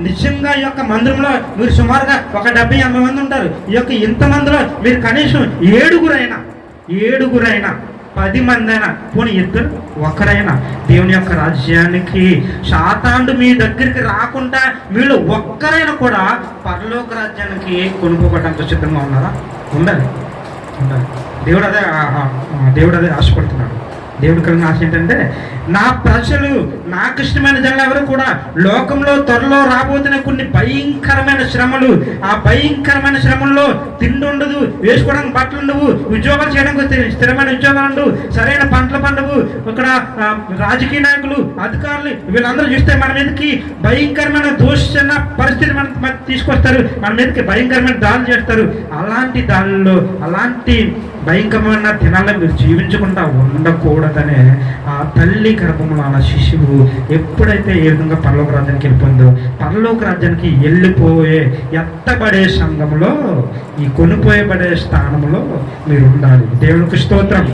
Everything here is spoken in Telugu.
నిజంగా ఈ యొక్క మందిరంలో మీరు సుమారుగా ఒక 70-80 మంది ఉంటారు. ఈ యొక్క ఇంతమందిలో మీరు కనీసం ఏడుగురైనా 10 మంది అయినా, పోనీ ఇద్దరు ఒకరైనా దేవుని యొక్క రాజ్యానికి సాతానుడు మీ దగ్గరికి రాకుండా వీళ్ళు ఒక్కరైనా కూడా పరలోక రాజ్యానికి కొనుక్కోవడానికి సిద్ధంగా ఉన్నారా? ఉండాలి. దేవుడు అదే ఆశపడుతున్నాడు. దేవుడి కలిగిన ఆశ ఏంటంటే, నా ప్రజలు, నాకు ఇష్టమైన జనులు ఎవరు కూడా లోకంలో త్వరలో రాబోతున్న కొన్ని భయంకరమైన శ్రమలు, ఆ భయంకరమైన శ్రమల్లో తిండి ఉండదు, వేసుకోవడానికి బట్టలు ఉండవు, ఉద్యోగాలు చేయడానికి స్థిరమైన ఉద్యోగాలు ఉండవు, సరైన పంటలు పండవు. ఇక్కడ రాజకీయ నాయకులు, అధికారులు వీళ్ళందరూ చూస్తే మన మీదకి భయంకరమైన దోషణ పరిస్థితి మన తీసుకొస్తారు, మన మీదకి భయంకరమైన దాడులు చేస్తారు. అలాంటి దాడుల్లో, అలాంటి భయంకరమైన దినాల్లో మీరు జీవించకుండా ఉండకూడదనే ఆ తల్లి గర్భంలో ఆ శిశువు ఎప్పుడైతే ఏ విధంగా పరలోక రాజ్యానికి వెళ్ళిపోయిందో, పరలోక రాజ్యానికి వెళ్ళిపోయే ఎత్తబడే సంఘంలో, ఈ కొనిపోయబడే స్థానంలో మీరు ఉండాలి. దేవునికి స్తోత్రం.